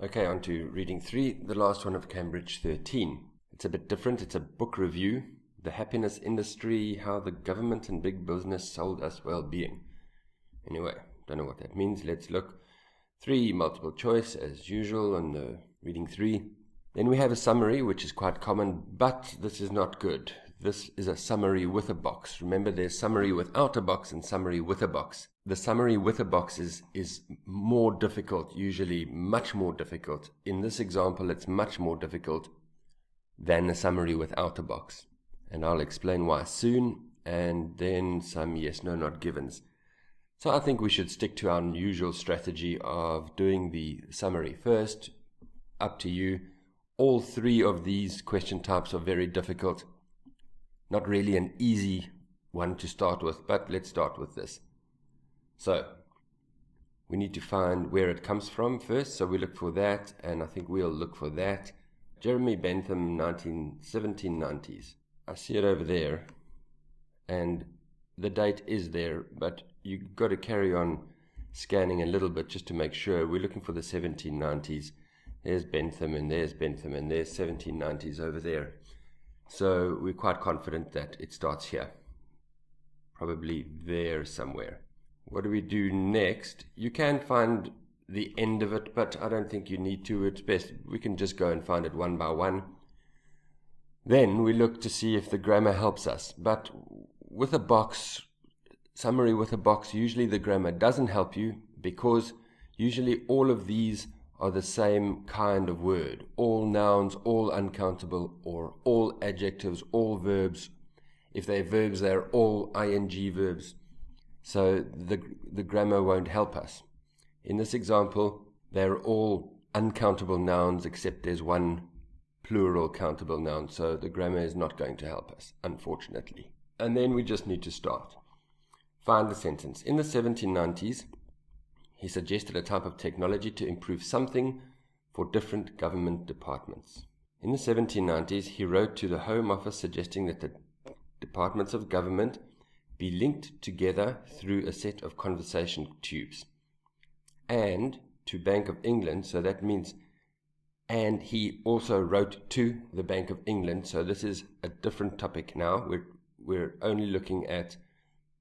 Okay, on to reading 3, the last one of Cambridge 13. It's a bit different. It's a book review. The happiness industry, how the government and big business sold us well-being. Anyway, don't know what that means. Let's look. 3 multiple choice as usual on the reading 3. Then we have a summary, which is quite common, but this is not good. This is a summary with a box. Remember, there's summary without a box and summary with a box. The summary with a box is more difficult, usually much more difficult. In this example, it's much more difficult than a summary without a box. And I'll explain why soon, and then some yes, no, not givens. So I think we should stick to our usual strategy of doing the summary first. Up to you. All 3 of these question types are very difficult. Not really an easy one to start with, but let's start with this. So, we need to find where it comes from first, so we look for that, and I think we'll look for that. Jeremy Bentham, 1790s. I see it over there, and the date is there, but you've got to carry on scanning a little bit just to make sure. We're looking for the 1790s. There's Bentham, and there's Bentham, and there's 1790s over there. So we're quite confident that it starts here, probably there somewhere. What do we do next? You can find the end of it, but I don't think you need to. It's best we can just go and find it one by one. Then we look to see if the grammar helps us. But with a box, summary with a box, usually the grammar doesn't help you, because usually all of these are the same kind of word. All nouns, all uncountable, or all adjectives, all verbs. If they're verbs, they're all ing verbs. So the grammar won't help us. In this example, they're all uncountable nouns, except there's one plural countable noun. So the grammar is not going to help us, unfortunately. And then we just need to start. Find the sentence. In the 1790s, he suggested a type of technology to improve something for different government departments. In the 1790s, he wrote to the Home Office suggesting that the departments of government be linked together through a set of conversation tubes. And to Bank of England, so that means, and he also wrote to the Bank of England, so this is a different topic now. We're only looking at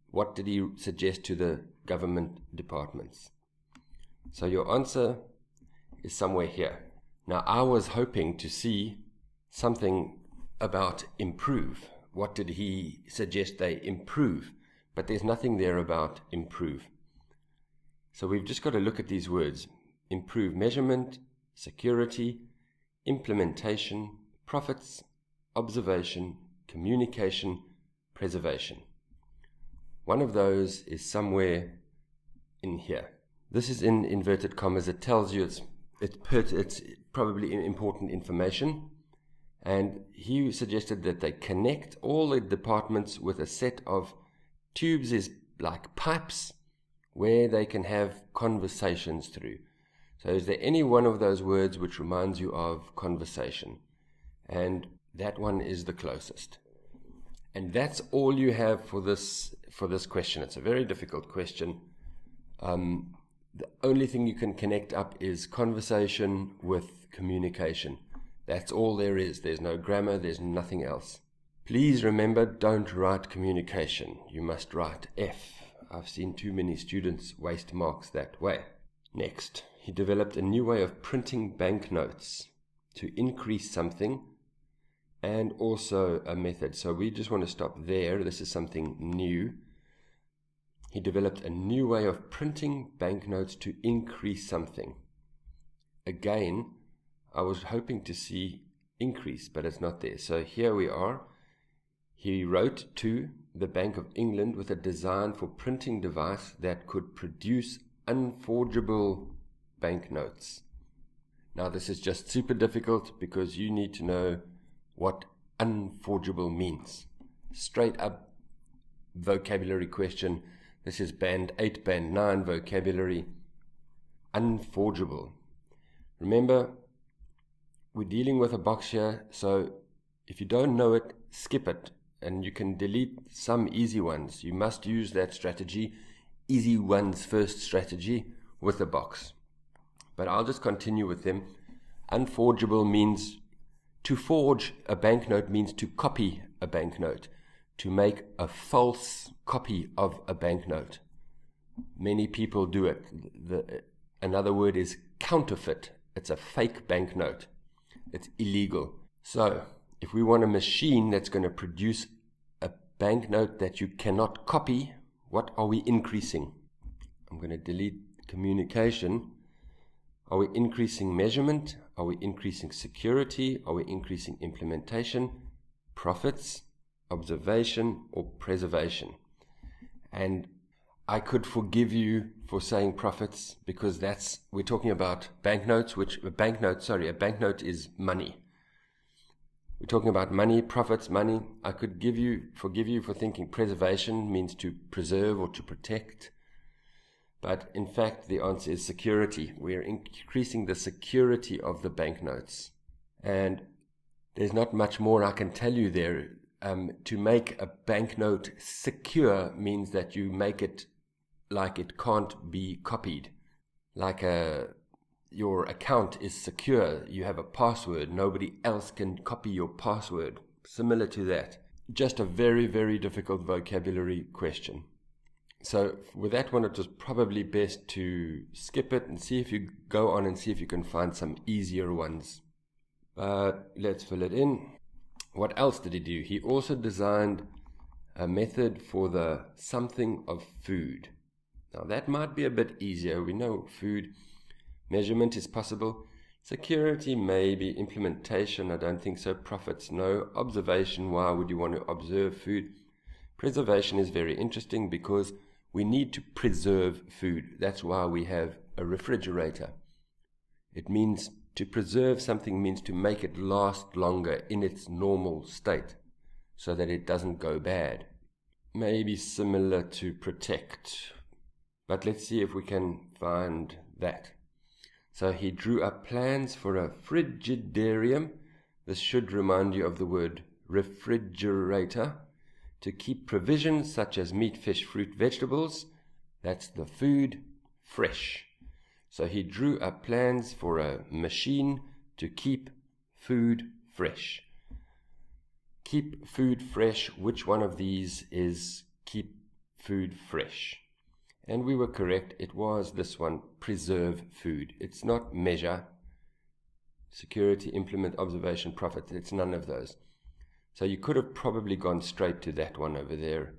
what did he suggest to the government departments. So your answer is somewhere here. Now, I was hoping to see something about improve. What did he suggest they improve? But there's nothing there about improve. So we've just got to look at these words. Improve measurement, security, implementation, profits, observation, communication, preservation. One of those is somewhere in here. This is in inverted commas. It tells you it's probably important information. And he suggested that they connect all the departments with a set of tubes, is like pipes, where they can have conversations through. So is there any one of those words which reminds you of conversation? And that one is the closest. And that's all you have for this question. It's a very difficult question. The only thing you can connect up is conversation with communication. That's all there is. There's no grammar, there's nothing else. Please remember, don't write communication. You must write F. I've seen too many students waste marks that way. Next, he developed a new way of printing banknotes to increase something, and also a method. So we just want to stop there. This is something new. He developed a new way of printing banknotes to increase something. Again, I was hoping to see increase, but it's not there. So here we are. He wrote to the Bank of England with a design for printing device that could produce unforgeable banknotes. Now this is just super difficult because you need to know what unforgeable means. Straight up vocabulary question. This is band 8, band 9 vocabulary. Unforgeable. Remember, we're dealing with a box here, so if you don't know it, skip it, and you can delete some easy ones. You must use that strategy, easy ones first strategy, with a box. but I'll just continue with them. Unforgeable means to forge a banknote, means to copy a banknote, to make a false copy of a banknote. Many people do it. Another word is counterfeit. It's a fake banknote. It's illegal. So, if we want a machine that's going to produce a banknote that you cannot copy, what are we increasing? I'm going to delete communication. Are we increasing measurement? Are we increasing security? Are we increasing implementation, profits, observation, or preservation? And I could forgive you for saying profits because we're talking about banknotes, a banknote is money. We're talking about money, profits, money. I could forgive you for thinking preservation means to preserve or to protect. But in fact, the answer is security. We're increasing the security of the banknotes. And there's not much more I can tell you there. To make a banknote secure means that you make it like it can't be copied. Like your account is secure. You have a password. Nobody else can copy your password. Similar to that. Just a very, very difficult vocabulary question. So with that one, it was probably best to skip it and see if you go on and see if you can find some easier ones. But let's fill it in. What else did he do? He also designed a method for the something of food. Now that might be a bit easier. We know food. Measurement is possible. Security, maybe. Implementation, I don't think so. Profits, no. Observation, why would you want to observe food? Preservation is very interesting because we need to preserve food. That's why we have a refrigerator. It means to preserve something means to make it last longer in its normal state so that it doesn't go bad. Maybe similar to protect. But let's see if we can find that. So he drew up plans for a frigidarium. This should remind you of the word refrigerator. To keep provisions such as meat, fish, fruit, vegetables, that's the food, fresh. So he drew up plans for a machine to keep food fresh. Keep food fresh, which one of these is keep food fresh? And we were correct, it was this one, preserve food. It's not measure, security, implement, observation, profit. It's none of those. So you could have probably gone straight to that one over there.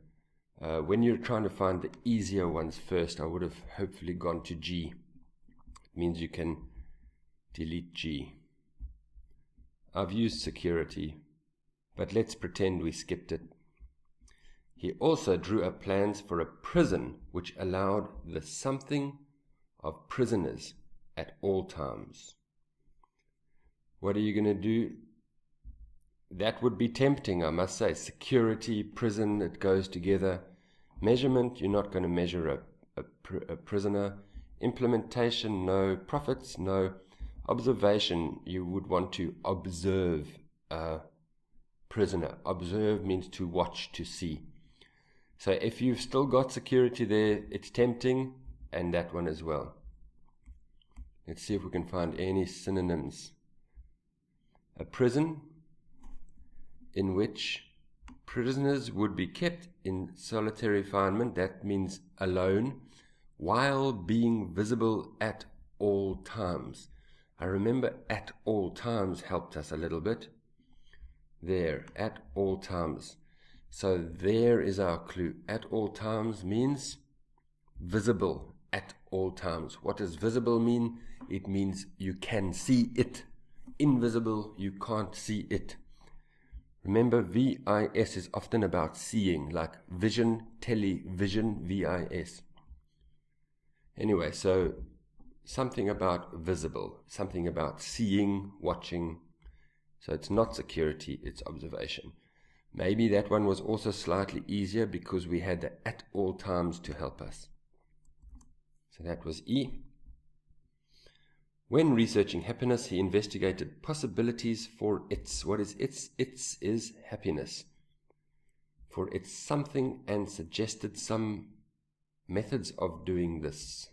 When you're trying to find the easier ones first, I would have hopefully gone to G. It means you can delete G. I've used security, but let's pretend we skipped it. He also drew up plans for a prison which allowed the something of prisoners at all times. What are you going to do? That would be tempting, I must say. Security, prison, it goes together. Measurement, you're not going to measure a prisoner. Implementation, no. Profits, no. Observation, you would want to observe a prisoner. Observe means to watch, to see. So if you've still got security there, it's tempting, and that one as well. Let's see if we can find any synonyms. A prison in which prisoners would be kept in solitary confinement, that means alone, while being visible at all times. I remember at all times helped us a little bit. There, at all times. So there is our clue. At all times means visible at all times. What does visible mean? It means you can see it. Invisible, you can't see it. Remember, VIS is often about seeing, like vision, television, VIS. Anyway, so something about visible, something about seeing, watching. So it's not security, it's observation. Maybe that one was also slightly easier because we had the at all times to help us. So that was E. When researching happiness, he investigated possibilities for its. What is its? Its is happiness. For its something and suggested some methods of doing this.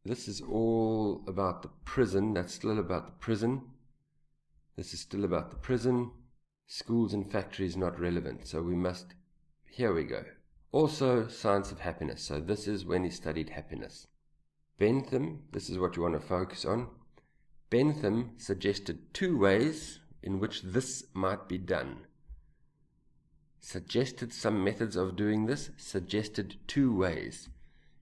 this is all about the prison. That's still about the prison. This is still about the prison. Schools and factories not relevant. So we must, here we go. Also, science of happiness. So this is when he studied happiness. Bentham, this is what you want to focus on. Bentham suggested 2 ways in which this might be done. Suggested some methods of doing this, suggested 2 ways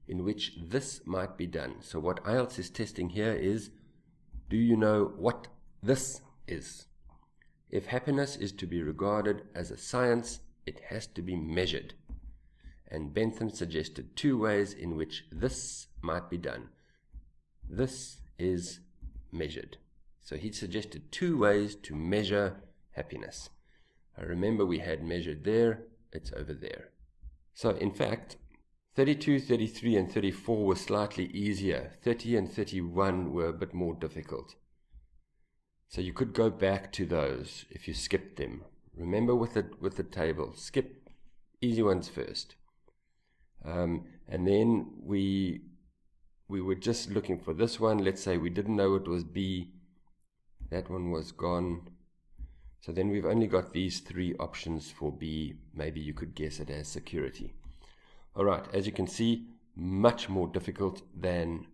in which this might be done. So what IELTS is testing here is, do you know what this is? If happiness is to be regarded as a science, it has to be measured. And Bentham suggested 2 ways in which this might be done. This is measured. So he suggested 2 ways to measure happiness. I remember we had measured there, it's over there. So in fact, 32, 33 and 34 were slightly easier. 30 and 31 were a bit more difficult. So you could go back to those if you skipped them. Remember with the table, skip easy ones first. And then we were just looking for this one. Let's say we didn't know it was B. That one was gone. So then we've only got these 3 options for B. Maybe you could guess it as security. Alright, as you can see, much more difficult than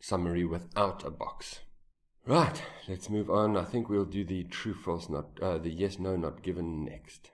summary without a box. Right, let's move on. I think we'll do the true, false, not, the yes, no, not given next.